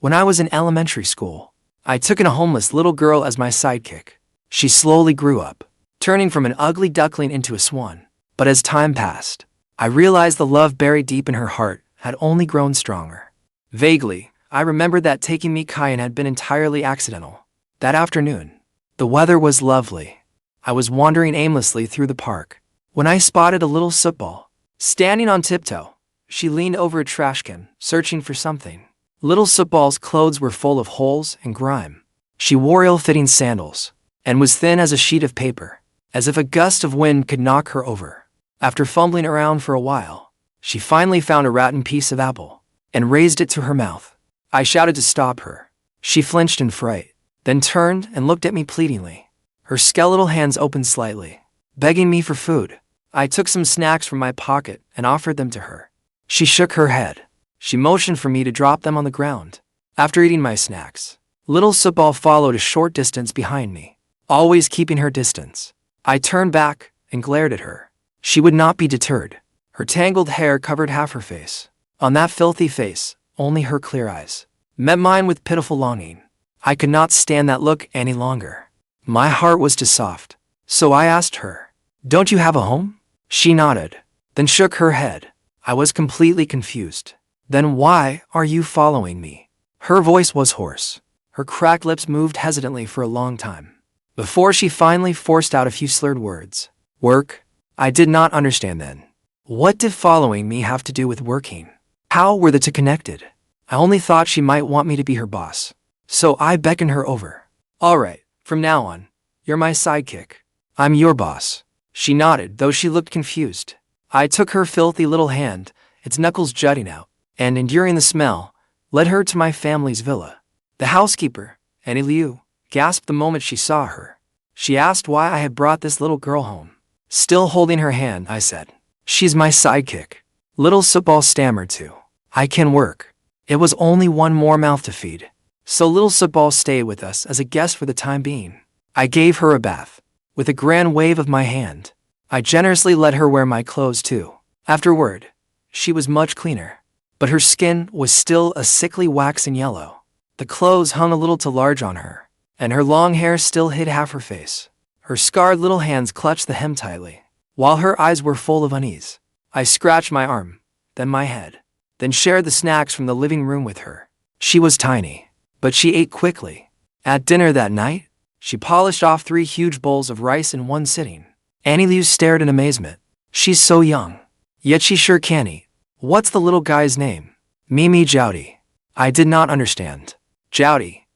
When I was in elementary school, I took in a homeless little girl as my sidekick. She slowly grew up, turning from an ugly duckling into a swan. But as time passed, I realized the love buried deep in her heart had only grown stronger. Vaguely, I remembered that taking me kayaking had been entirely accidental. That afternoon, the weather was lovely. I was wandering aimlessly through the park when I spotted a little sootball. Standing on tiptoe, she leaned over a trash can, searching for something. Little sootball's clothes were full of holes and grime. She wore ill-fitting sandals and was thin as a sheet of paper, as if a gust of wind could knock her over. After fumbling around for a while, she finally found a rotten piece of apple and raised it to her mouth. I shouted to stop her. She flinched in fright, then turned and looked at me pleadingly. Her skeletal hands opened slightly, begging me for food. I took some snacks from my pocket and offered them to her. She shook her head. She motioned for me to drop them on the ground. After eating my snacks, little sootball followed a short distance behind me, always keeping her distance. I turned back and glared at her. She would not be deterred. Her tangled hair covered half her face. On that filthy face, only her clear eyes met mine with pitiful longing. I could not stand that look any longer. My heart was too soft. So I asked her, "Don't you have a home?" She nodded, then shook her head. I was completely confused. "Then why are you following me?" Her voice was hoarse. Her cracked lips moved hesitantly for a long time, before she finally forced out a few slurred words. "Work?" I did not understand then. What did following me have to do with working? How were the two connected? I only thought she might want me to be her boss. So I beckoned her over. "All right, from now on, you're my sidekick. I'm your boss." She nodded, though she looked confused. I took her filthy little hand, its knuckles jutting out, and enduring the smell, led her to my family's villa. The housekeeper, Nanny Liu, gasped the moment she saw her. She asked why I had brought this little girl home. Still holding her hand, I said, "She's my sidekick." Little sootball stammered too. "I can work." It was only one more mouth to feed. So little sootball stayed with us as a guest for the time being. I gave her a bath. With a grand wave of my hand, I generously let her wear my clothes too. Afterward, she was much cleaner, but her skin was still a sickly waxen yellow. The clothes hung a little too large on her, and her long hair still hid half her face. Her scarred little hands clutched the hem tightly, while her eyes were full of unease. I scratched my arm, then my head, then shared the snacks from the living room with her. She was tiny, but she ate quickly. At dinner that night, she polished off 3 huge bowls of rice in one sitting. Nanny Liu stared in amazement. "She's so young, yet she sure can eat. What's the little guy's name?" "Mimi Jowdy." I did not understand. "Jowdy?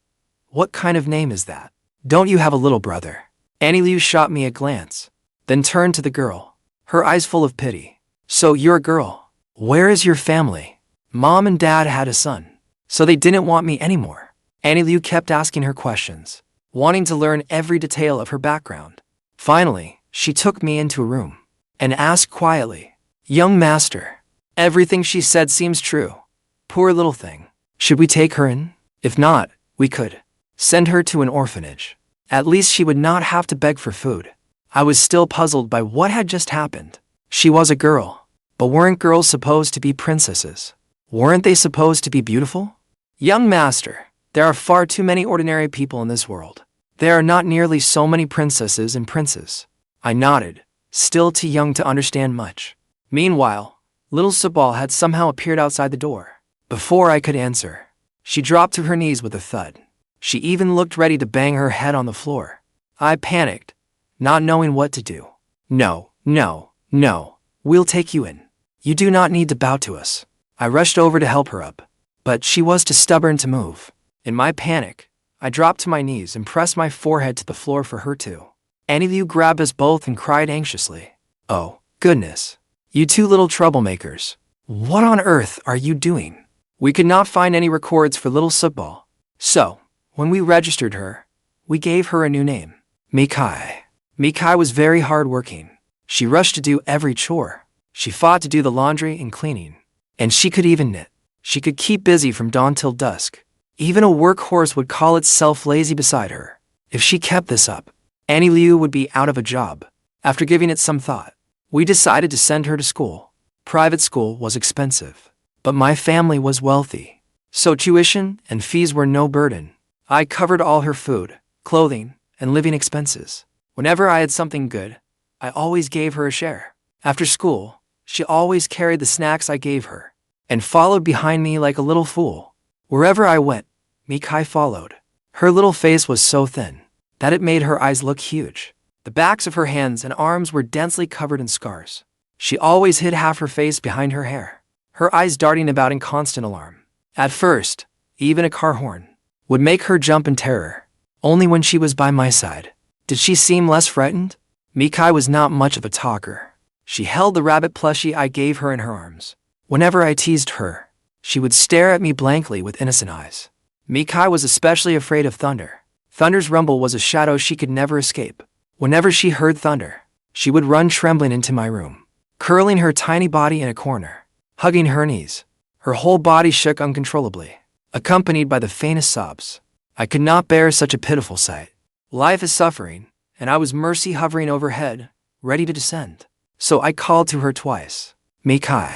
What kind of name is that? Don't you have a little brother?" Nanny Liu shot me a glance, then turned to the girl, her eyes full of pity. "So you're a girl. Where is your family?" "Mom and Dad had a son, so they didn't want me anymore." Nanny Liu kept asking her questions, wanting to learn every detail of her background. Finally, she took me into a room and asked quietly, "Young master, everything she said seems true. Poor little thing. Should we take her in? If not, we could send her to an orphanage. At least she would not have to beg for food." I was still puzzled by what had just happened. She was a girl, but weren't girls supposed to be princesses? Weren't they supposed to be beautiful? "Young master, there are far too many ordinary people in this world. There are not nearly so many princesses and princes." I nodded, still too young to understand much. Meanwhile, little sootball had somehow appeared outside the door. Before I could answer, she dropped to her knees with a thud. She even looked ready to bang her head on the floor. I panicked, not knowing what to do. "No, no, no, we'll take you in. You do not need to bow to us." I rushed over to help her up, but she was too stubborn to move. In my panic, I dropped to my knees and pressed my forehead to the floor for her too. Nanny Liu grabbed us both and cried anxiously, "Oh, goodness. You two little troublemakers. What on earth are you doing?" We could not find any records for little sootball. So, when we registered her, we gave her a new name, Mikai. Mikai was very hardworking. She rushed to do every chore. She fought to do the laundry and cleaning. And she could even knit. She could keep busy from dawn till dusk. Even a workhorse would call itself lazy beside her. If she kept this up, Nanny Liu would be out of a job. After giving it some thought, we decided to send her to school. Private school was expensive, but my family was wealthy. So tuition and fees were no burden. I covered all her food, clothing, and living expenses. Whenever I had something good, I always gave her a share. After school, she always carried the snacks I gave her and followed behind me like a little fool. Wherever I went, Mikai followed. Her little face was so thin that it made her eyes look huge. The backs of her hands and arms were densely covered in scars. She always hid half her face behind her hair, her eyes darting about in constant alarm. At first, even a car horn would make her jump in terror. Only when she was by my side did she seem less frightened. Mikai was not much of a talker. She held the rabbit plushie I gave her in her arms. Whenever I teased her, she would stare at me blankly with innocent eyes. Mikai was especially afraid of thunder. Thunder's rumble was a shadow she could never escape. Whenever she heard thunder, she would run trembling into my room, curling her tiny body in a corner, hugging her knees. Her whole body shook uncontrollably, accompanied by the faintest sobs. I could not bear such a pitiful sight. Life is suffering, and I was mercy hovering overhead, ready to descend. So I called to her twice. Mikai,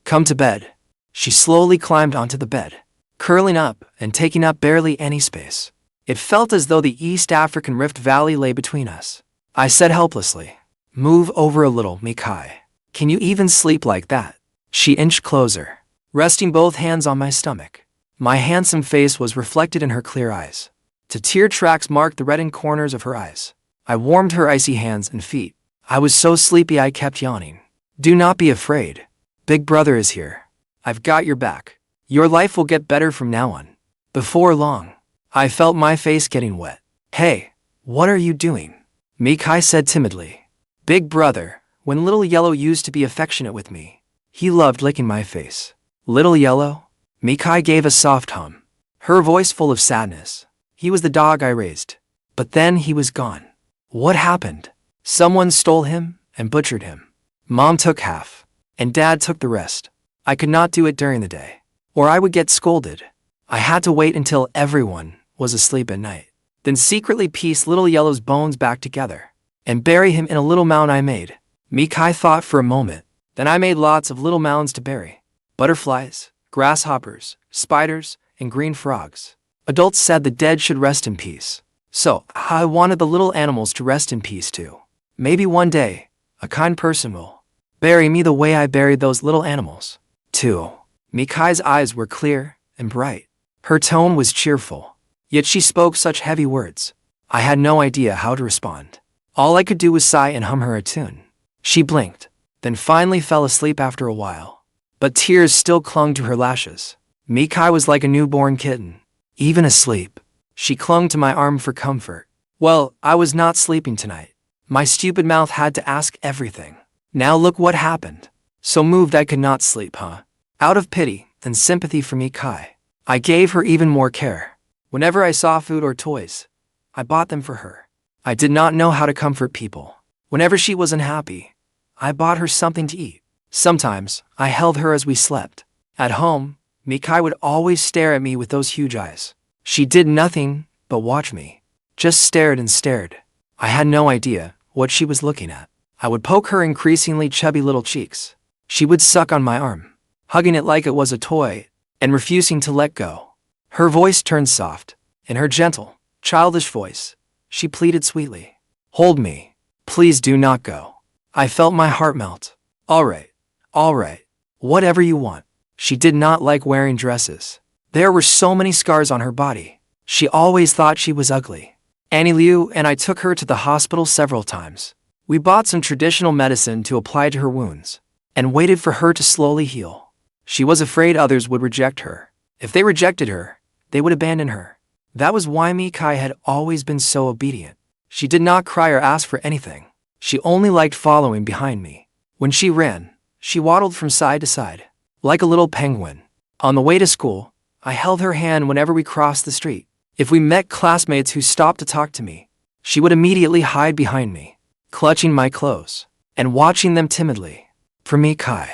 come to bed. She slowly climbed onto the bed, curling up and taking up barely any space. It felt as though the East African Rift Valley lay between us. I said helplessly, move over a little, Mikai. Can you even sleep like that? She inched closer, resting both hands on my stomach. My handsome face was reflected in her clear eyes. Tear tracks marked the reddened corners of her eyes. I warmed her icy hands and feet. I was so sleepy I kept yawning. Do not be afraid. Big brother is here. I've got your back. Your life will get better from now on. Before long, I felt my face getting wet. Hey, what are you doing? Mikai said timidly. Big brother, when Little Yellow used to be affectionate with me, he loved licking my face. Little Yellow? Mikai gave a soft hum, her voice full of sadness. He was the dog I raised. But then he was gone. What happened? Someone stole him and butchered him. Mom took half, and Dad took the rest. I could not do it during the day, or I would get scolded. I had to wait until everyone was asleep at night, then secretly piece Little Yellow's bones back together and bury him in a little mound I made. Mikai thought for a moment. Then I made lots of little mounds to bury. Butterflies, grasshoppers, spiders, and green frogs. Adults said the dead should rest in peace. So, I wanted the little animals to rest in peace too. Maybe one day, a kind person will bury me the way I buried those little animals, too. Mikai's eyes were clear and bright. Her tone was cheerful, yet she spoke such heavy words. I had no idea how to respond. All I could do was sigh and hum her a tune. She blinked, then finally fell asleep after a while. But tears still clung to her lashes. Mikai was like a newborn kitten. Even asleep, she clung to my arm for comfort. Well, I was not sleeping tonight. My stupid mouth had to ask everything. Now look what happened. So moved I could not sleep, huh? Out of pity and sympathy for Mikai, I gave her even more care. Whenever I saw food or toys, I bought them for her. I did not know how to comfort people. Whenever she was unhappy, I bought her something to eat. Sometimes, I held her as we slept. At home, Mikai would always stare at me with those huge eyes. She did nothing but watch me. Just stared and stared. I had no idea what she was looking at. I would poke her increasingly chubby little cheeks. She would suck on my arm, hugging it like it was a toy, and refusing to let go. Her voice turned soft. In her gentle, childish voice, she pleaded sweetly. Hold me. Please do not go. I felt my heart melt. All right. Whatever you want. She did not like wearing dresses. There were so many scars on her body. She always thought she was ugly. Annie Liu and I took her to the hospital several times. We bought some traditional medicine to apply to her wounds and waited for her to slowly heal. She was afraid others would reject her. If they rejected her, they would abandon her. That was why Mikai had always been so obedient. She did not cry or ask for anything. She only liked following behind me. When she ran, she waddled from side to side, like a little penguin. On the way to school, I held her hand whenever we crossed the street. If we met classmates who stopped to talk to me, she would immediately hide behind me, clutching my clothes and watching them timidly. For Mikai,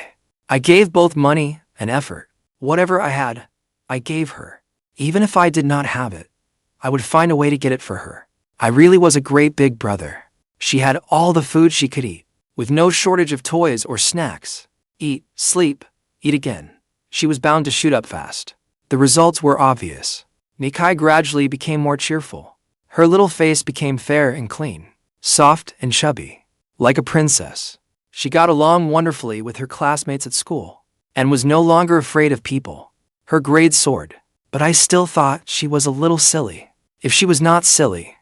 I gave both money and effort. Whatever I had, I gave her. Even if I did not have it, I would find a way to get it for her. I really was a great big brother. She had all the food she could eat, with no shortage of toys or snacks. Eat, sleep, eat again. She was bound to shoot up fast. The results were obvious. Mikai gradually became more cheerful. Her little face became fair and clean, soft and chubby, like a princess. She got along wonderfully with her classmates at school, and was no longer afraid of people. Her grades soared, but I still thought she was a little silly. If she was not silly,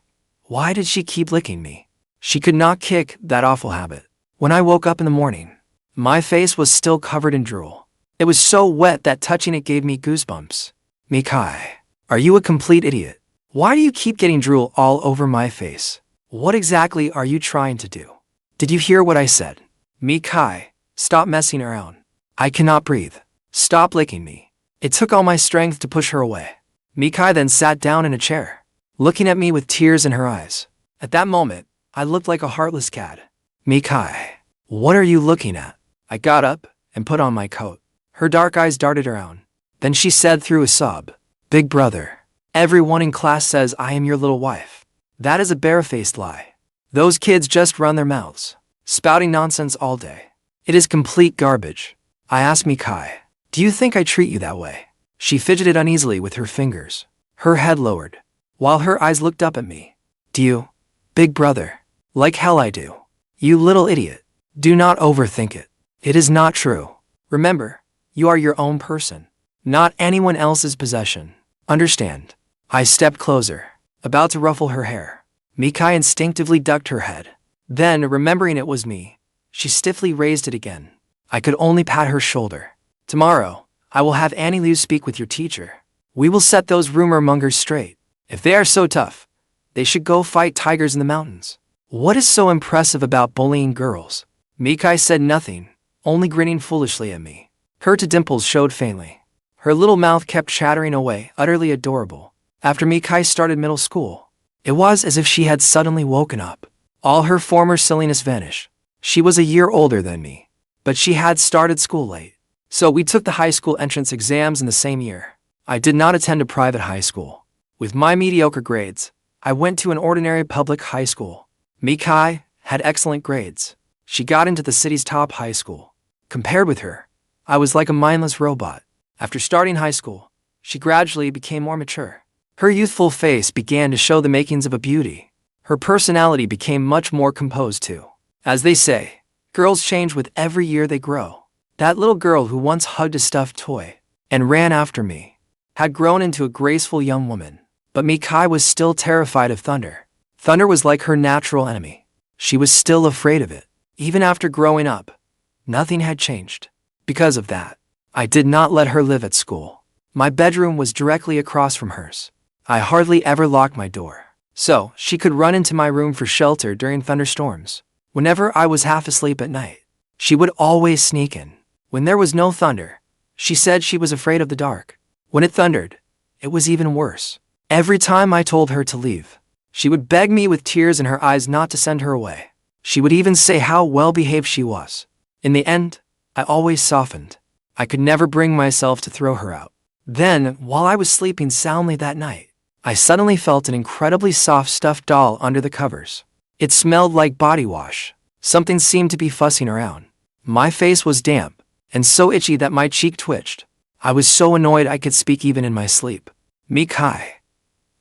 why did she keep licking me? She could not kick that awful habit. When I woke up in the morning, my face was still covered in drool. It was so wet that touching it gave me goosebumps. Mikai, are you a complete idiot? Why do you keep getting drool all over my face? What exactly are you trying to do? Did you hear what I said? Mikai, stop messing around. I cannot breathe. Stop licking me. It took all my strength to push her away. Mikai then sat down in a chair, looking at me with tears in her eyes. At that moment, I looked like a heartless cat. Mikai, what are you looking at? I got up and put on my coat. Her dark eyes darted around. Then she said through a sob, Big brother, everyone in class says I am your little wife. That is a barefaced lie. Those kids just run their mouths, spouting nonsense all day. It is complete garbage. I asked Mikai, do you think I treat you that way? She fidgeted uneasily with her fingers, her head lowered, while her eyes looked up at me. Do you, big brother? Like hell I do. You little idiot. Do not overthink it. It is not true. Remember, you are your own person, not anyone else's possession. Understand? I stepped closer, about to ruffle her hair. Mikai instinctively ducked her head. Then, remembering it was me, she stiffly raised it again. I could only pat her shoulder. Tomorrow, I will have Annie Liu speak with your teacher. We will set those rumor mongers straight. If they are so tough, they should go fight tigers in the mountains. What is so impressive about bullying girls? Mikai said nothing, only grinning foolishly at me. Her two dimples showed faintly. Her little mouth kept chattering away, utterly adorable. After Mikai started middle school, it was as if she had suddenly woken up. All her former silliness vanished. She was a year older than me, but she had started school late. So we took the high school entrance exams in the same year. I did not attend a private high school. With my mediocre grades, I went to an ordinary public high school. Mikai had excellent grades. She got into the city's top high school. Compared with her, I was like a mindless robot. After starting high school, she gradually became more mature. Her youthful face began to show the makings of a beauty. Her personality became much more composed too. As they say, girls change with every year they grow. That little girl who once hugged a stuffed toy and ran after me had grown into a graceful young woman. But Mikai was still terrified of thunder. Thunder was like her natural enemy. She was still afraid of it. Even after growing up, nothing had changed. Because of that, I did not let her live at school. My bedroom was directly across from hers. I hardly ever locked my door, so she could run into my room for shelter during thunderstorms. Whenever I was half asleep at night, she would always sneak in. When there was no thunder, she said she was afraid of the dark. When it thundered, it was even worse. Every time I told her to leave, she would beg me with tears in her eyes not to send her away. She would even say how well-behaved she was. In the end, I always softened. I could never bring myself to throw her out. Then, while I was sleeping soundly that night, I suddenly felt an incredibly soft stuffed doll under the covers. It smelled like body wash. Something seemed to be fussing around. My face was damp and so itchy that my cheek twitched. I was so annoyed I could speak even in my sleep. Mikai,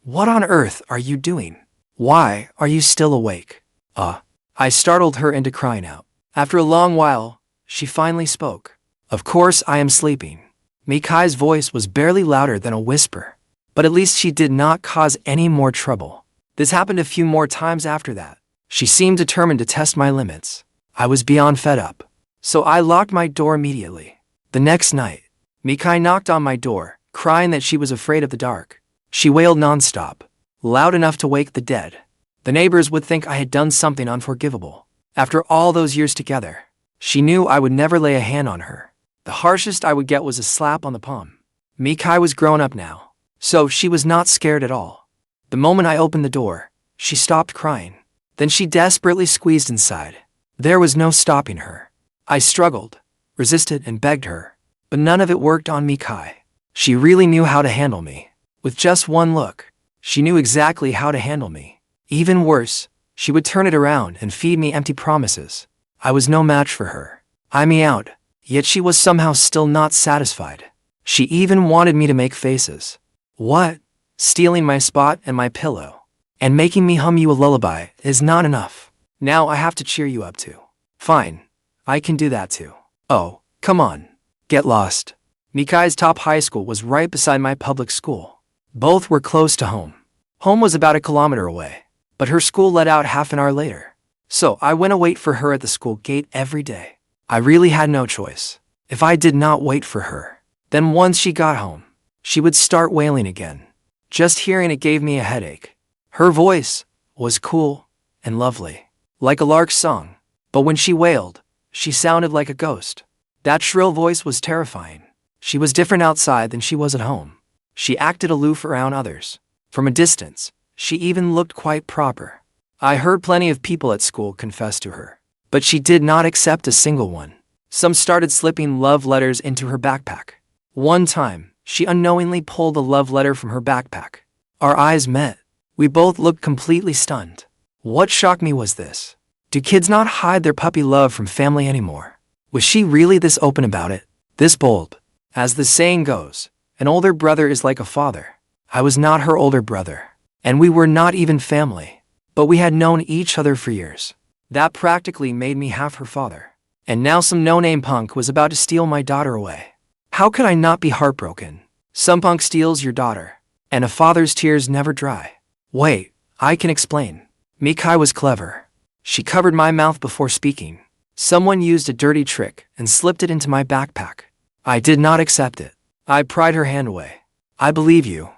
what on earth are you doing? Why are you still awake? I startled her into crying out. After a long while, she finally spoke. Of course I am sleeping. Mikai's voice was barely louder than a whisper, but at least she did not cause any more trouble. This happened a few more times after that. She seemed determined to test my limits. I was beyond fed up, so I locked my door immediately. The next night, Mikai knocked on my door, crying that she was afraid of the dark. She wailed nonstop, loud enough to wake the dead. The neighbors would think I had done something unforgivable. After all those years together, she knew I would never lay a hand on her. The harshest I would get was a slap on the palm. Mikai was grown up now, so she was not scared at all. The moment I opened the door, she stopped crying. Then she desperately squeezed inside. There was no stopping her. I struggled, resisted, and begged her, but none of it worked on Mikai. She really knew how to handle me. With just one look, she knew exactly how to handle me. Even worse, she would turn it around and feed me empty promises. I was no match for her. I meowed, yet she was somehow still not satisfied. She even wanted me to make faces. What? Stealing my spot and my pillow and making me hum you a lullaby is not enough. Now I have to cheer you up too. Fine, I can do that too. Oh, come on. Get lost. Mikai's top high school was right beside my public school. Both were close to home. Home was about 1 kilometer away, but her school let out half an hour later. So I went to wait for her at the school gate every day. I really had no choice. If I did not wait for her, then once she got home, she would start wailing again. Just hearing it gave me a headache. Her voice was cool and lovely, like a lark's song, but when she wailed, she sounded like a ghost. That shrill voice was terrifying. She was different outside than she was at home. She acted aloof around others. From a distance, she even looked quite proper. I heard plenty of people at school confess to her, but she did not accept a single one. Some started slipping love letters into her backpack. One time, she unknowingly pulled a love letter from her backpack. Our eyes met. We both looked completely stunned. What shocked me was this. Do kids not hide their puppy love from family anymore? Was she really this open about it? This bold? As the saying goes, an older brother is like a father. I was not her older brother, and we were not even family, but we had known each other for years. That practically made me half her father. And now some no-name punk was about to steal my daughter away. How could I not be heartbroken? Some punk steals your daughter, and a father's tears never dry. Wait, I can explain. Mikai was clever. She covered my mouth before speaking. Someone used a dirty trick and slipped it into my backpack. I did not accept it. I pried her hand away. I believe you.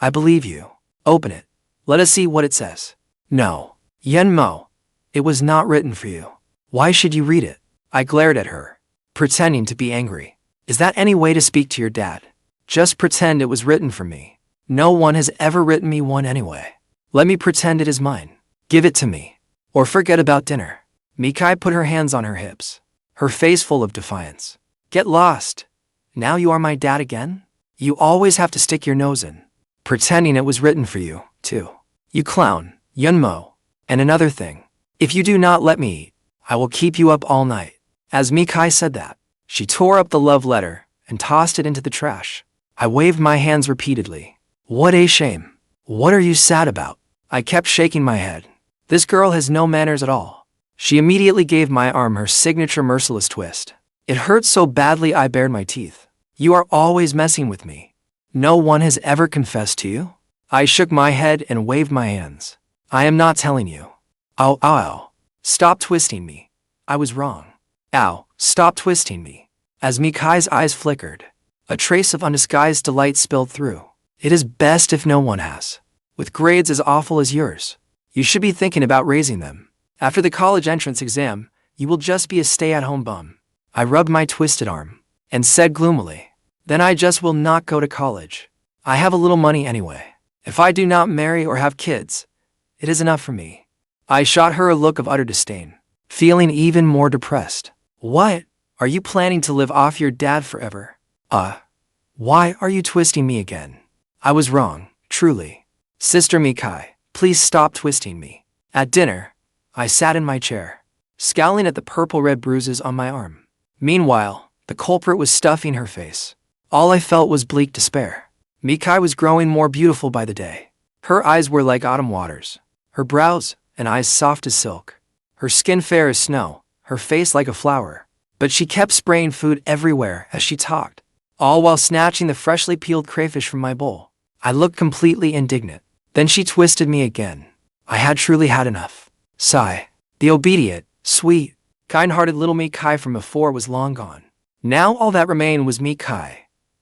I believe you. Open it. Let us see what it says. No. Yenmo. It was not written for you. Why should you read it? I glared at her, pretending to be angry. Is that any way to speak to your dad? Just pretend it was written for me. No one has ever written me one anyway. Let me pretend it is mine. Give it to me. Or forget about dinner. Mikai put her hands on her hips, her face full of defiance. Get lost. Now you are my dad again? You always have to stick your nose in. Pretending it was written for you, too. You clown, Yunmo. And another thing. If you do not let me eat, I will keep you up all night. As Mikai said that, she tore up the love letter and tossed it into the trash. I waved my hands repeatedly. What a shame. What are you sad about? I kept shaking my head. This girl has no manners at all. She immediately gave my arm her signature merciless twist. It hurt so badly I bared my teeth. You are always messing with me. No one has ever confessed to you? I shook my head and waved my hands. I am not telling you. Ow, ow, ow. Stop twisting me. I was wrong. Ow, stop twisting me. As Mikai's eyes flickered, a trace of undisguised delight spilled through. It is best if no one has. With grades as awful as yours, you should be thinking about raising them. After the college entrance exam, you will just be a stay-at-home bum. I rubbed my twisted arm and said gloomily, then I just will not go to college. I have a little money anyway. If I do not marry or have kids, it is enough for me. I shot her a look of utter disdain, feeling even more depressed. What? Are you planning to live off your dad forever? Why are you twisting me again? I was wrong, truly. Sister Mikai, please stop twisting me. At dinner, I sat in my chair, scowling at the purple-red bruises on my arm. Meanwhile, the culprit was stuffing her face. All I felt was bleak despair. Mikai was growing more beautiful by the day. Her eyes were like autumn waters, her brows and eyes soft as silk, her skin fair as snow, her face like a flower. But she kept spraying food everywhere as she talked, all while snatching the freshly peeled crayfish from my bowl. I looked completely indignant. Then she twisted me again. I had truly had enough. Sigh. The obedient, sweet, kind-hearted little Mikai from before was long gone. Now all that remained was Mikai,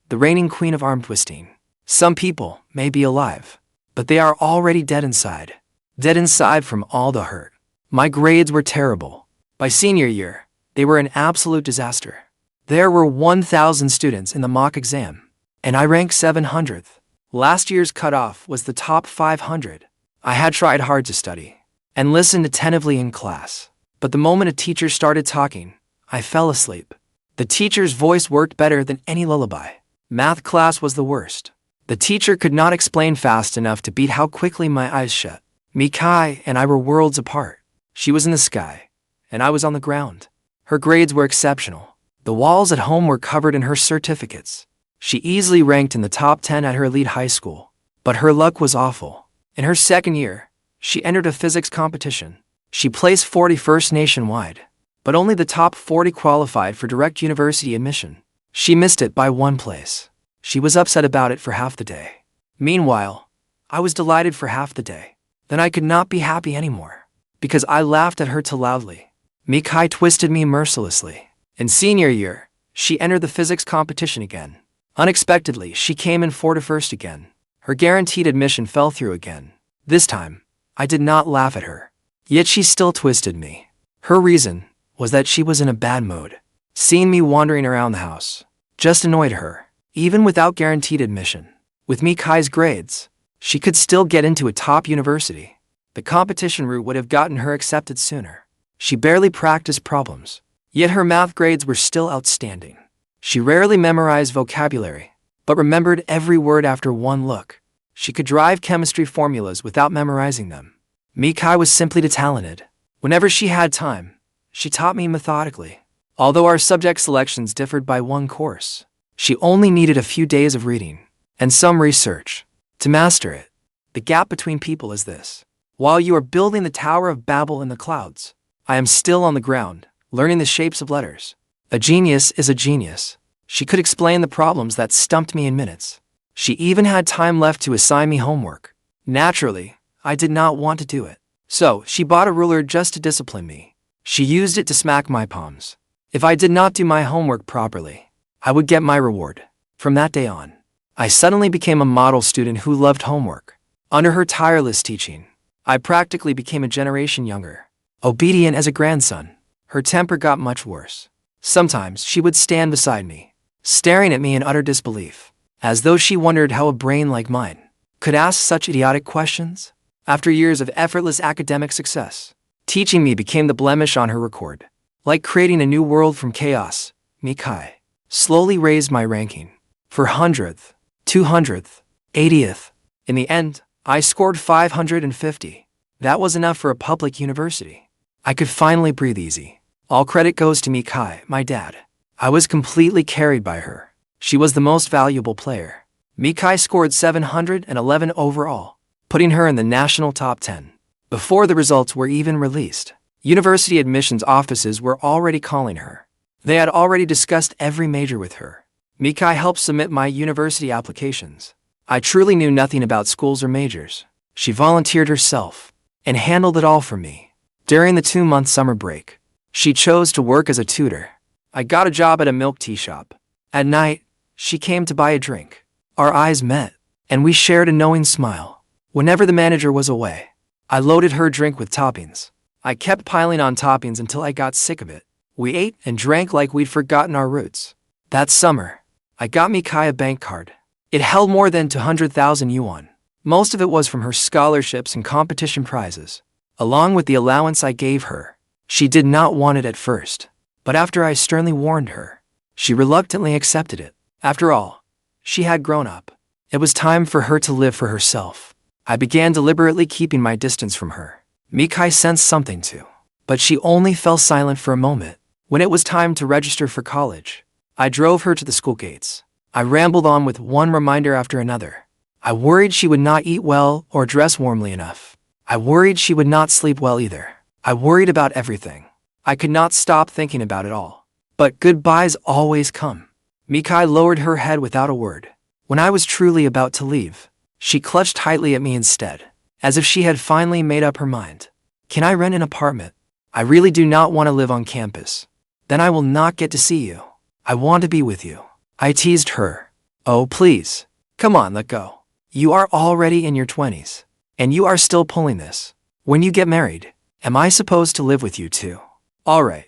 the reigning queen of arm twisting. Some people may be alive, but they are already dead inside. Dead inside from all the hurt. My grades were terrible. By senior year, they were an absolute disaster. There were 1,000 students in the mock exam, and I ranked 700th. Last year's cutoff was the top 500. I had tried hard to study and listened attentively in class, but the moment a teacher started talking, I fell asleep. The teacher's voice worked better than any lullaby. Math class was the worst. The teacher could not explain fast enough to beat how quickly my eyes shut. Mikai and I were worlds apart. She was in the sky, and I was on the ground. Her grades were exceptional. The walls at home were covered in her certificates. She easily ranked in the top 10 at her elite high school. But her luck was awful. In her second year, she entered a physics competition. She placed 41st nationwide, but only the top 40 qualified for direct university admission. She missed it by 1 place. She was upset about it for half the day. Meanwhile, I was delighted for half the day. Then I could not be happy anymore, because I laughed at her too loudly. Mikai twisted me mercilessly. In senior year, she entered the physics competition again. Unexpectedly, she came in 41st again. Her guaranteed admission fell through again. This time, I did not laugh at her. Yet she still twisted me. Her reason was that she was in a bad mood. Seeing me wandering around the house just annoyed her, even without guaranteed admission. With Mikai's grades, she could still get into a top university. The competition route would have gotten her accepted sooner. She barely practiced problems, yet her math grades were still outstanding. She rarely memorized vocabulary, but remembered every word after one look. She could drive chemistry formulas without memorizing them. Mikai was simply too talented. Whenever she had time, she taught me methodically. Although our subject selections differed by 1 course, she only needed a few days of reading and some research to master it. The gap between people is this. While you are building the Tower of Babel in the clouds, I am still on the ground, learning the shapes of letters. A genius is a genius. She could explain the problems that stumped me in minutes. She even had time left to assign me homework. Naturally, I did not want to do it. So, she bought a ruler just to discipline me. She used it to smack my palms. If I did not do my homework properly, I would get my reward. From that day on, I suddenly became a model student who loved homework. Under her tireless teaching, I practically became a generation younger. Obedient as a grandson, her temper got much worse. Sometimes she would stand beside me, staring at me in utter disbelief, as though she wondered how a brain like mine could ask such idiotic questions. After years of effortless academic success, teaching me became the blemish on her record. Like creating a new world from chaos, Mikai slowly raised my ranking. For 100th, 200th, 80th. In the end, I scored 550. That was enough for a public university. I could finally breathe easy. All credit goes to Mikai, my dad. I was completely carried by her. She was the most valuable player. Mikai scored 711 overall, putting her in the national top 10. Before the results were even released, university admissions offices were already calling her. They had already discussed every major with her. Mikai helped submit my university applications. I truly knew nothing about schools or majors. She volunteered herself and handled it all for me. During the 2-month summer break, she chose to work as a tutor. I got a job at a milk tea shop. At night, she came to buy a drink. Our eyes met, and we shared a knowing smile. Whenever the manager was away, I loaded her drink with toppings. I kept piling on toppings until I got sick of it. We ate and drank like we'd forgotten our roots. That summer, I got Mikai a bank card. It held more than 200,000 yuan. Most of it was from her scholarships and competition prizes, along with the allowance I gave her. She did not want it at first, but after I sternly warned her, she reluctantly accepted it. After all, she had grown up. It was time for her to live for herself. I began deliberately keeping my distance from her. Mikai sensed something too, but she only fell silent for a moment. When it was time to register for college, I drove her to the school gates. I rambled on with one reminder after another. I worried she would not eat well or dress warmly enough. I worried she would not sleep well either. I worried about everything. I could not stop thinking about it all. But goodbyes always come. Mikai lowered her head without a word. When I was truly about to leave, she clutched tightly at me instead, as if she had finally made up her mind. Can I rent an apartment? I really do not want to live on campus. Then I will not get to see you. I want to be with you. I teased her. Oh, please. Come on, let go. You are already in your 20s, and you are still pulling this. When you get married, am I supposed to live with you too? All right.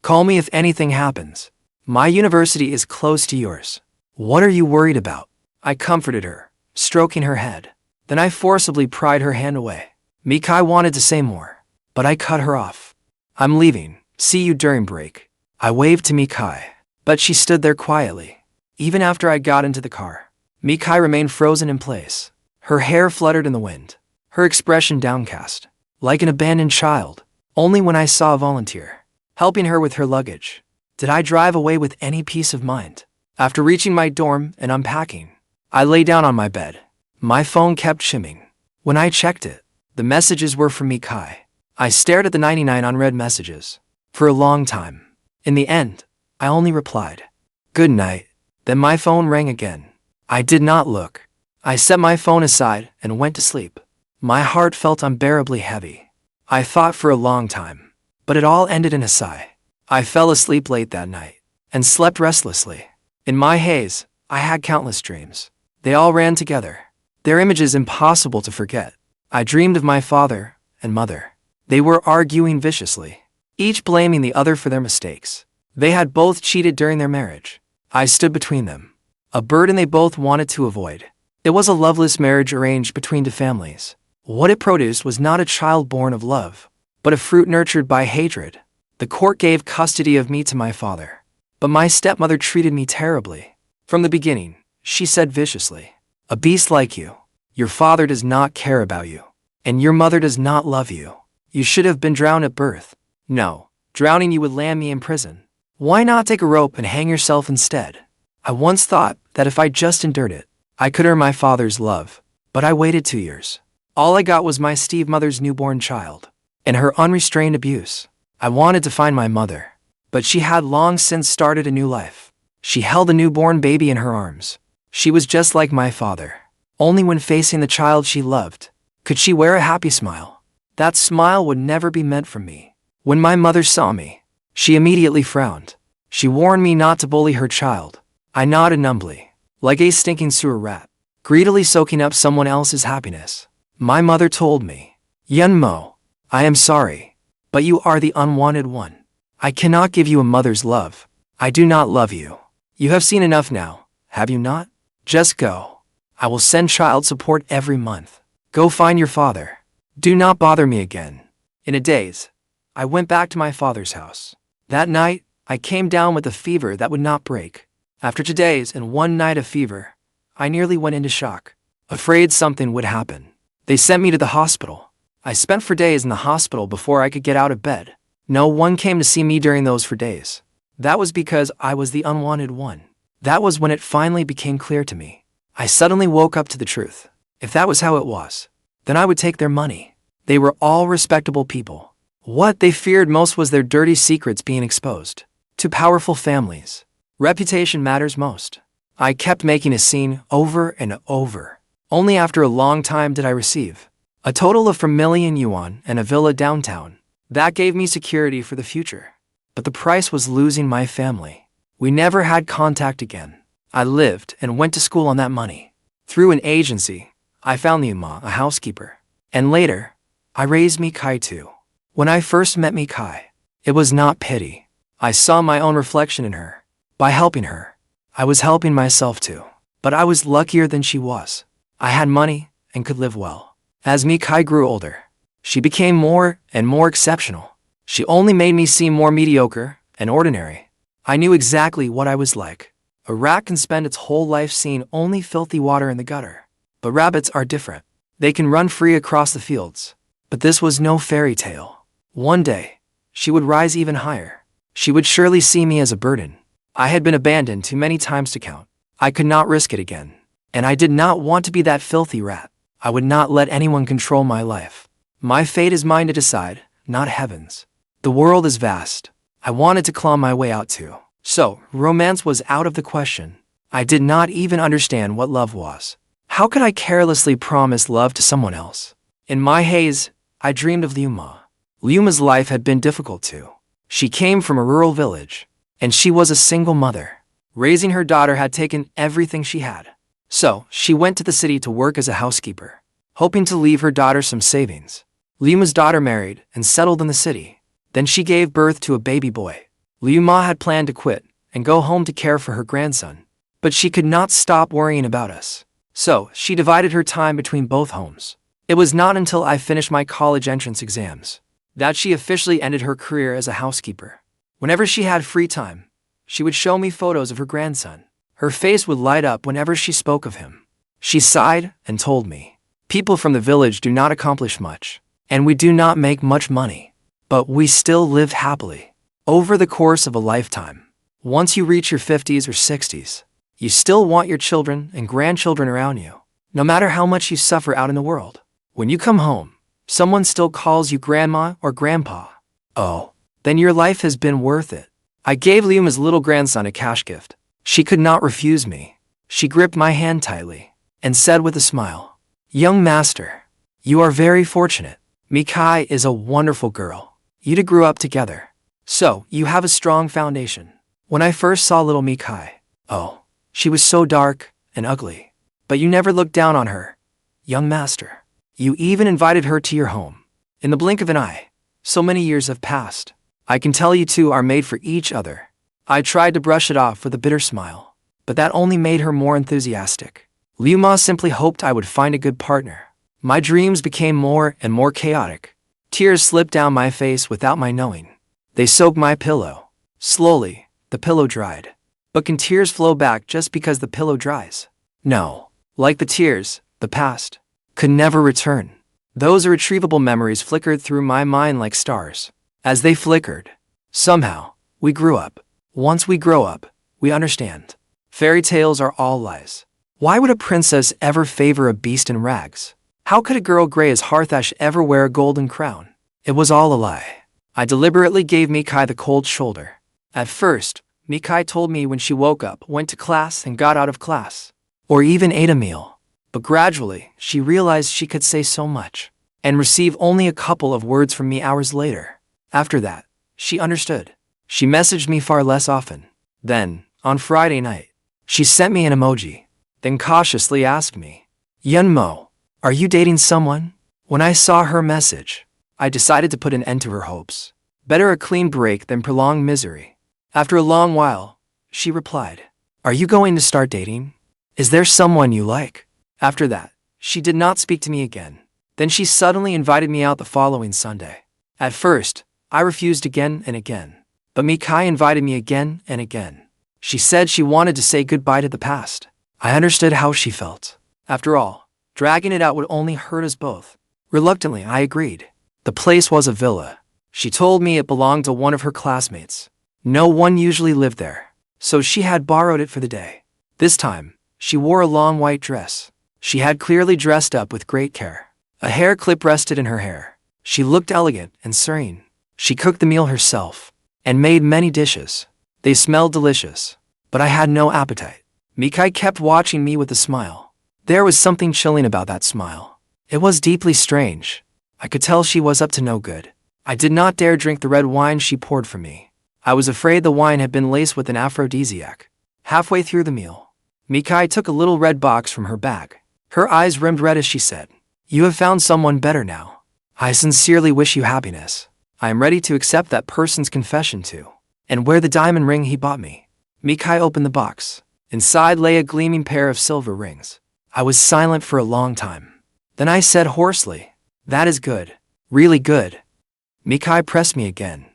Call me if anything happens. My university is close to yours. What are you worried about? I comforted her, stroking her head. Then I forcibly pried her hand away. Mikai wanted to say more, but I cut her off. I'm leaving. See you during break. I waved to Mikai, but she stood there quietly. Even after I got into the car, Mikai remained frozen in place. Her hair fluttered in the wind, her expression downcast, like an abandoned child. Only when I saw a volunteer, helping her with her luggage, did I drive away with any peace of mind. After reaching my dorm and unpacking, I lay down on my bed. My phone kept chimming. When I checked it, the messages were from Mikai. I stared at the 99 unread messages for a long time. In the end, I only replied, "Good night." Then my phone rang again. I did not look. I set my phone aside and went to sleep. My heart felt unbearably heavy. I thought for a long time, but it all ended in a sigh. I fell asleep late that night and slept restlessly. In my haze, I had countless dreams. They all ran together, their images impossible to forget. I dreamed of my father and mother. They were arguing viciously, each blaming the other for their mistakes. They had both cheated during their marriage. I stood between them, a burden they both wanted to avoid. It was a loveless marriage arranged between two families. What it produced was not a child born of love, but a fruit nurtured by hatred. The court gave custody of me to my father, but my stepmother treated me terribly. From the beginning, she said viciously, "A beast like you. Your father does not care about you, and your mother does not love you. You should have been drowned at birth. No, drowning you would land me in prison. Why not take a rope and hang yourself instead?" I once thought that if I just endured it, I could earn my father's love, but I waited 2 years. All I got was my stepmother's newborn child and her unrestrained abuse. I wanted to find my mother, but she had long since started a new life. She held a newborn baby in her arms. She was just like my father. Only when facing the child she loved could she wear a happy smile. That smile would never be meant for me. When my mother saw me, she immediately frowned. She warned me not to bully her child. I nodded numbly, like a stinking sewer rat, greedily soaking up someone else's happiness. My mother told me, "Yunmo, I am sorry, but you are the unwanted one. I cannot give you a mother's love. I do not love you. You have seen enough now, have you not? Just go. I will send child support every month. Go find your father. Do not bother me again." In a daze, I went back to my father's house. That night, I came down with a fever that would not break. After 2 days and 1 night of fever, I nearly went into shock, afraid something would happen. They sent me to the hospital. I spent 4 days in the hospital before I could get out of bed. No one came to see me during those 4 days. That was because I was the unwanted one. That was when it finally became clear to me. I suddenly woke up to the truth. If that was how it was, then I would take their money. They were all respectable people. What they feared most was their dirty secrets being exposed. To powerful families, reputation matters most. I kept making a scene over and over. Only after a long time did I receive a total of 4 million yuan and a villa downtown. That gave me security for the future. But the price was losing my family. We never had contact again. I lived and went to school on that money. Through an agency, I found Yuma, a housekeeper. And later, I raised Mikai too. When I first met Mikai, it was not pity. I saw my own reflection in her. By helping her, I was helping myself too. But I was luckier than she was. I had money and could live well. As Mikai grew older, she became more and more exceptional. She only made me seem more mediocre and ordinary. I knew exactly what I was like. A rat can spend its whole life seeing only filthy water in the gutter. But rabbits are different. They can run free across the fields. But this was no fairy tale. One day, she would rise even higher. She would surely see me as a burden. I had been abandoned too many times to count. I could not risk it again. And I did not want to be that filthy rat. I would not let anyone control my life. My fate is mine to decide, not heaven's. The world is vast. I wanted to claw my way out too. So, romance was out of the question. I did not even understand what love was. How could I carelessly promise love to someone else? In my haze, I dreamed of Liuma. Liuma's life had been difficult too. She came from a rural village, and she was a single mother. Raising her daughter had taken everything she had. So, she went to the city to work as a housekeeper, hoping to leave her daughter some savings. Liuma's daughter married and settled in the city. Then she gave birth to a baby boy. Liuma had planned to quit and go home to care for her grandson. But she could not stop worrying about us. So, she divided her time between both homes. It was not until I finished my college entrance exams that she officially ended her career as a housekeeper. Whenever she had free time, she would show me photos of her grandson. Her face would light up whenever she spoke of him. She sighed and told me, "People from the village do not accomplish much, and we do not make much money, but we still live happily." Over the course of a lifetime, Once you reach your 50s or 60s, you still want your children and grandchildren around you, no matter how much you suffer out in the world. When you come home, someone still calls you grandma or grandpa. Oh, then your life has been worth it. I gave Liuma's little grandson a cash gift. She could not refuse me. She gripped my hand tightly and said with a smile, "Young master, you are very fortunate. Mikai is a wonderful girl. You two grew up together, so you have a strong foundation." When I first saw little Mikai, oh, she was so dark and ugly. But you never looked down on her, young master. You even invited her to your home. In the blink of an eye, so many years have passed. I can tell you two are made for each other. I tried to brush it off with a bitter smile, but that only made her more enthusiastic. Liuma simply hoped I would find a good partner. My dreams became more and more chaotic. Tears slipped down my face without my knowing. They soaked my pillow. Slowly, the pillow dried. But can tears flow back just because the pillow dries? No. Like the tears, the past could never return. Those irretrievable memories flickered through my mind like stars. As they flickered, somehow, we grew up. Once we grow up, we understand. Fairy tales are all lies. Why would a princess ever favor a beast in rags? How could a girl gray as Harthash ever wear a golden crown? It was all a lie. I deliberately gave Mikai the cold shoulder. At first, Mikai told me when she woke up, went to class and got out of class, or even ate a meal. But gradually, she realized she could say so much and receive only a couple of words from me hours later. After that, she understood. She messaged me far less often. Then, on Friday night, she sent me an emoji, then cautiously asked me, "Yunmo, are you dating someone?" When I saw her message, I decided to put an end to her hopes. Better a clean break than prolonged misery. After a long while, she replied, "Are you going to start dating? Is there someone you like?" After that, she did not speak to me again. Then she suddenly invited me out the following Sunday. At first, I refused again and again. But Mikai invited me again and again. She said she wanted to say goodbye to the past. I understood how she felt. After all, dragging it out would only hurt us both. Reluctantly, I agreed. The place was a villa. She told me it belonged to one of her classmates. No one usually lived there, so she had borrowed it for the day. This time, she wore a long white dress. She had clearly dressed up with great care. A hair clip rested in her hair. She looked elegant and serene. She cooked the meal herself and made many dishes. They smelled delicious, but I had no appetite. Mikai kept watching me with a smile. There was something chilling about that smile. It was deeply strange. I could tell she was up to no good. I did not dare drink the red wine she poured for me. I was afraid the wine had been laced with an aphrodisiac. Halfway through the meal, Mikai took a little red box from her bag. Her eyes rimmed red as she said, "You have found someone better now. I sincerely wish you happiness. I am ready to accept that person's confession too, and wear the diamond ring he bought me." Mikai opened the box. Inside lay a gleaming pair of silver rings. I was silent for a long time. Then I said hoarsely, "That is good. Really good." Mikai pressed me again.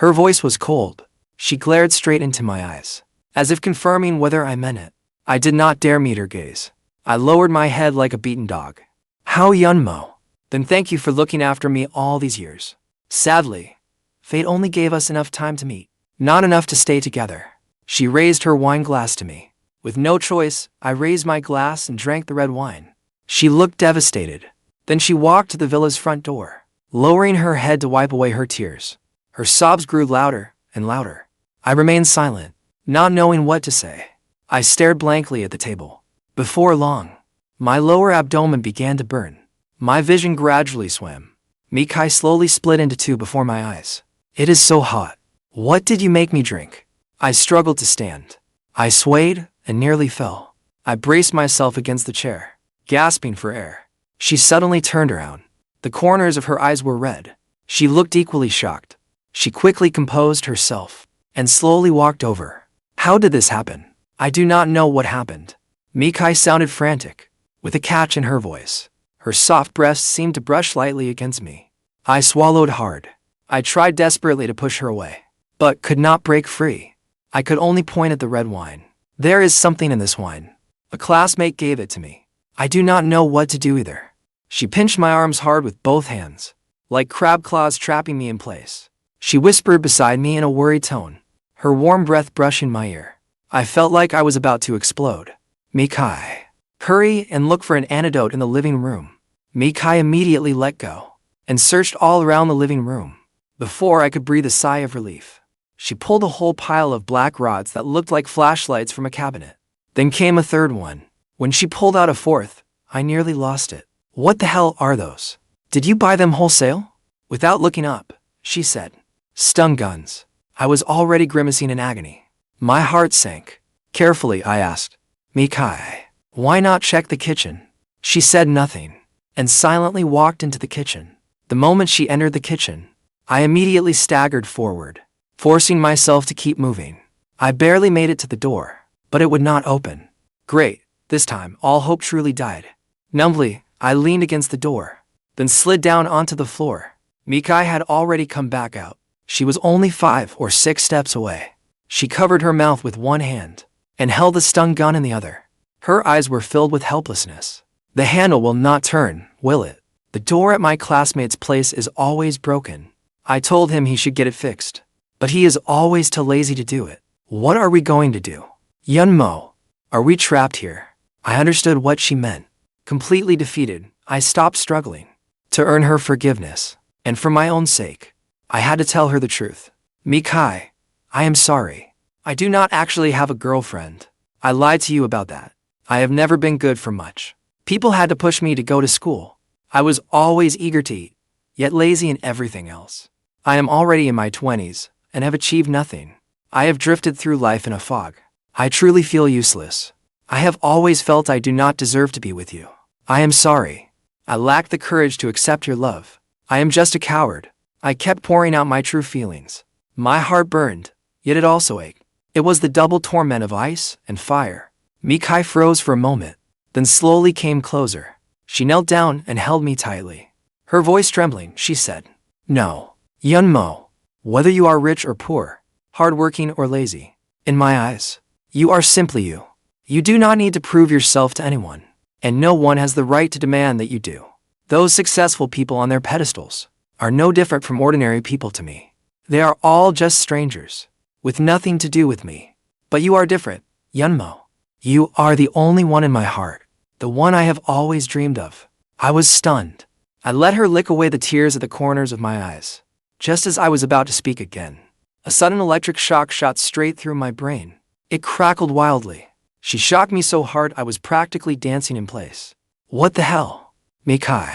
Her voice was cold. She glared straight into my eyes, as if confirming whether I meant it. I did not dare meet her gaze. I lowered my head like a beaten dog. "How, Yunmo? Then thank you for looking after me all these years." Sadly, fate only gave us enough time to meet, not enough to stay together. She raised her wine glass to me. With no choice, I raised my glass and drank the red wine. She looked devastated. Then she walked to the villa's front door, lowering her head to wipe away her tears. Her sobs grew louder and louder. I remained silent, not knowing what to say. I stared blankly at the table. Before long, my lower abdomen began to burn. My vision gradually swam. Mikai slowly split into two before my eyes. "It is so hot. What did you make me drink?" I struggled to stand. I swayed and nearly fell. I braced myself against the chair, gasping for air. She suddenly turned around. The corners of her eyes were red. She looked equally shocked. She quickly composed herself and slowly walked over. "How did this happen?" "I do not know what happened." Mikai sounded frantic, with a catch in her voice. Her soft breast seemed to brush lightly against me. I swallowed hard. I tried desperately to push her away, but could not break free. I could only point at the red wine. "There is something in this wine. A classmate gave it to me. I do not know what to do either." She pinched my arms hard with both hands, like crab claws trapping me in place. She whispered beside me in a worried tone. her warm breath brushing my ear. I felt like I was about to explode. Mikai. Hurry and look for an antidote in the living room. Mikai immediately let go and searched all around the living room. Before I could breathe a sigh of relief, she pulled a whole pile of black rods that looked like flashlights from a cabinet. Then came a third one. When she pulled out a fourth, I nearly lost it. What the hell are those? Did you buy them wholesale? Without looking up, she said. Stun guns. I was already grimacing in agony. My heart sank. Carefully, I asked, Mikai, why not check the kitchen? She said nothing and silently walked into the kitchen. The moment she entered the kitchen, I immediately staggered forward, forcing myself to keep moving. I barely made it to the door, but it would not open. Great, this time all hope truly died. Numbly, I leaned against the door, then slid down onto the floor. Mikai had already come back out. She was only 5 or 6 steps away. She covered her mouth with one hand and held the stun gun in the other. Her eyes were filled with helplessness. The handle will not turn, will it? The door at my classmate's place is always broken. I told him he should get it fixed, but he is always too lazy to do it. What are we going to do? Yunmo, are we trapped here? I understood what she meant. Completely defeated, I stopped struggling. To earn her forgiveness, and for my own sake, I had to tell her the truth. Mikai, I am sorry. I do not actually have a girlfriend. I lied to you about that. I have never been good for much. People had to push me to go to school. I was always eager to eat, yet lazy in everything else. I am already in my 20s and have achieved nothing. I have drifted through life in a fog. I truly feel useless. I have always felt I do not deserve to be with you. I am sorry. I lack the courage to accept your love. I am just a coward. I kept pouring out my true feelings. My heart burned, yet it also ached. It was the double torment of ice and fire. Mikai froze for a moment, then slowly came closer. She knelt down and held me tightly. Her voice trembling, she said, No, Yunmo, whether you are rich or poor, hardworking or lazy, in my eyes, you are simply you. You do not need to prove yourself to anyone, and no one has the right to demand that you do. Those successful people on their pedestals are no different from ordinary people to me. They are all just strangers, with nothing to do with me. But you are different, Yunmo. You are the only one in my heart, the one I have always dreamed of. I was stunned. I let her lick away the tears at the corners of my eyes. Just as I was about to speak again, a sudden electric shock shot straight through my brain. It crackled wildly. She shocked me so hard I was practically dancing in place. What the hell? Mikai.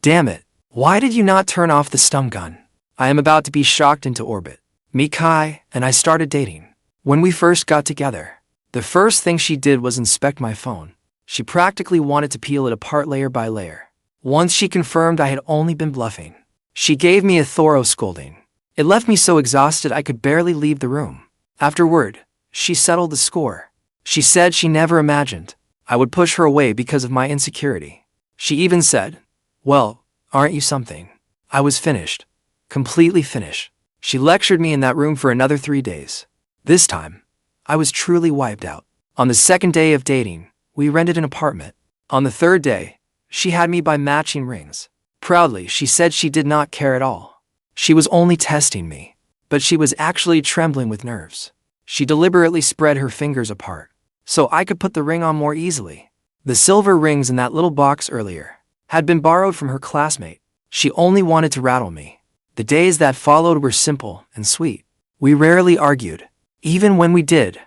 Damn it. Why did you not turn off the stun gun? I am about to be shocked into orbit. Mikai and I started dating. When we first got together, the first thing she did was inspect my phone. She practically wanted to peel it apart layer by layer. Once she confirmed I had only been bluffing, she gave me a thorough scolding. It left me so exhausted I could barely leave the room. Afterward, she settled the score. She said she never imagined I would push her away because of my insecurity. She even said, Well, aren't you something? I was finished. Completely finished. She lectured me in that room for another 3 days. This time, I was truly wiped out. On the second day of dating, we rented an apartment. On the third day, she had me buy matching rings. Proudly, she said she did not care at all. She was only testing me, but she was actually trembling with nerves. She deliberately spread her fingers apart, so I could put the ring on more easily. The silver rings in that little box earlier had been borrowed from her classmate. She only wanted to rattle me. The days that followed were simple and sweet. We rarely argued. Even when we did,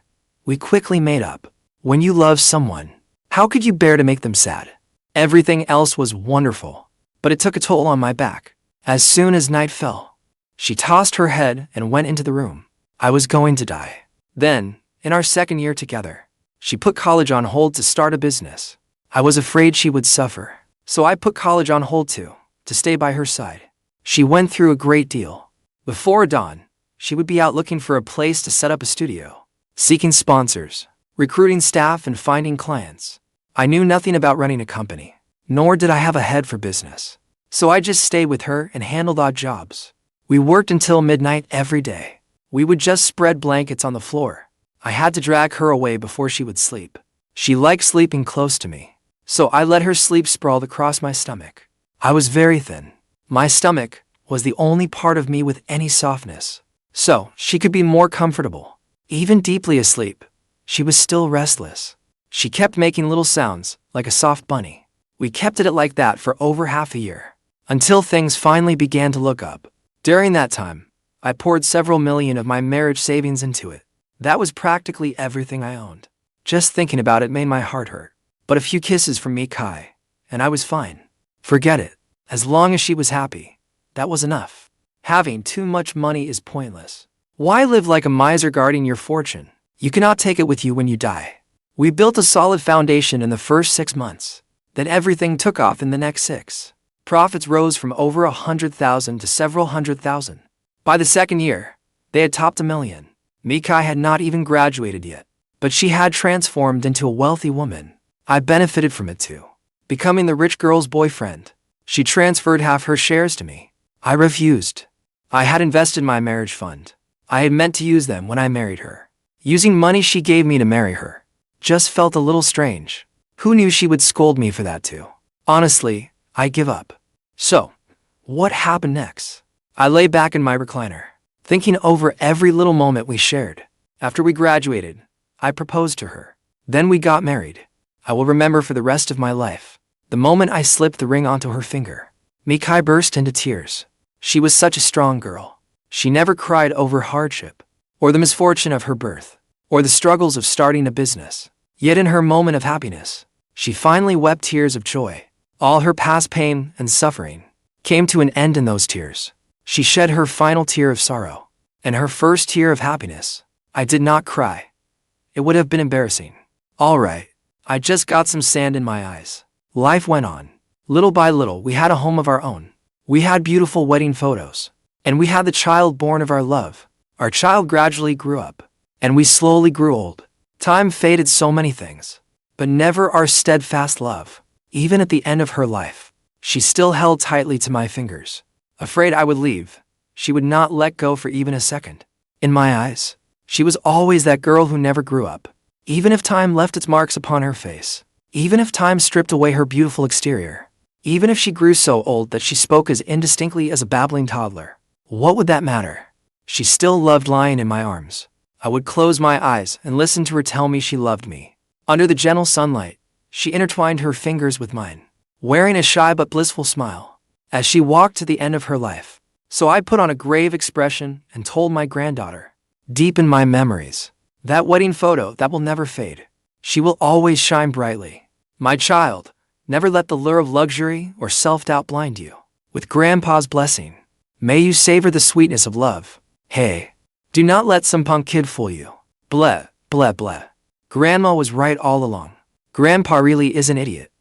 we quickly made up. When you love someone, how could you bear to make them sad? Everything else was wonderful, but it took a toll on my back. As soon as night fell, she tossed her head and went into the room. I was going to die. Then, in our second year together, she put college on hold to start a business. I was afraid she would suffer, so I put college on hold too, to stay by her side. She went through a great deal. Before dawn, she would be out looking for a place to set up a studio, seeking sponsors, recruiting staff, and finding clients. I knew nothing about running a company, nor did I have a head for business. So I just stayed with her and handled odd jobs. We worked until midnight every day. We would just spread blankets on the floor. I had to drag her away before she would sleep. She liked sleeping close to me, so I let her sleep sprawled across my stomach. I was very thin. My stomach was the only part of me with any softness, so she could be more comfortable. Even deeply asleep, she was still restless. She kept making little sounds, like a soft bunny. We kept at it like that for over half a year, until things finally began to look up. During that time, I poured several million of my marriage savings into it. That was practically everything I owned. Just thinking about it made my heart hurt. But a few kisses from Mikai, and I was fine. Forget it. As long as she was happy, that was enough. Having too much money is pointless. Why live like a miser guarding your fortune? You cannot take it with you when you die. We built a solid foundation in the first 6 months. Then everything took off in the next 6. Profits rose from over 100,000 to several 100,000. By the second year, they had topped 1 million. Mikai had not even graduated yet, but she had transformed into a wealthy woman. I benefited from it too. Becoming the rich girl's boyfriend, she transferred half her shares to me. I refused. I had invested my marriage fund. I had meant to use them when I married her. Using money she gave me to marry her just felt a little strange. Who knew she would scold me for that too? Honestly, I give up. So, what happened next? I lay back in my recliner, thinking over every little moment we shared. After we graduated, I proposed to her. Then we got married. I will remember for the rest of my life the moment I slipped the ring onto her finger. Mikai burst into tears. She was such a strong girl. She never cried over hardship, or the misfortune of her birth, or the struggles of starting a business. Yet in her moment of happiness, she finally wept tears of joy. All her past pain and suffering came to an end in those tears. She shed her final tear of sorrow, and her first tear of happiness. I did not cry. It would have been embarrassing. All right. I just got some sand in my eyes. Life went on. Little by little, we had a home of our own. We had beautiful wedding photos. And we had the child born of our love. Our child gradually grew up. And we slowly grew old. Time faded so many things. But never our steadfast love. Even at the end of her life, she still held tightly to my fingers. Afraid I would leave, she would not let go for even a second. In my eyes, she was always that girl who never grew up. Even if time left its marks upon her face, even if time stripped away her beautiful exterior, even if she grew so old that she spoke as indistinctly as a babbling toddler, what would that matter? She still loved lying in my arms. I would close my eyes and listen to her tell me she loved me. Under the gentle sunlight, she intertwined her fingers with mine, wearing a shy but blissful smile, as she walked to the end of her life. So I put on a grave expression and told my granddaughter, deep in my memories, that wedding photo that will never fade. She will always shine brightly. My child, never let the lure of luxury or self-doubt blind you. With Grandpa's blessing, may you savor the sweetness of love. Hey, do not let some punk kid fool you. Bleh, bleh, bleh. Grandma was right all along. Grandpa really is an idiot.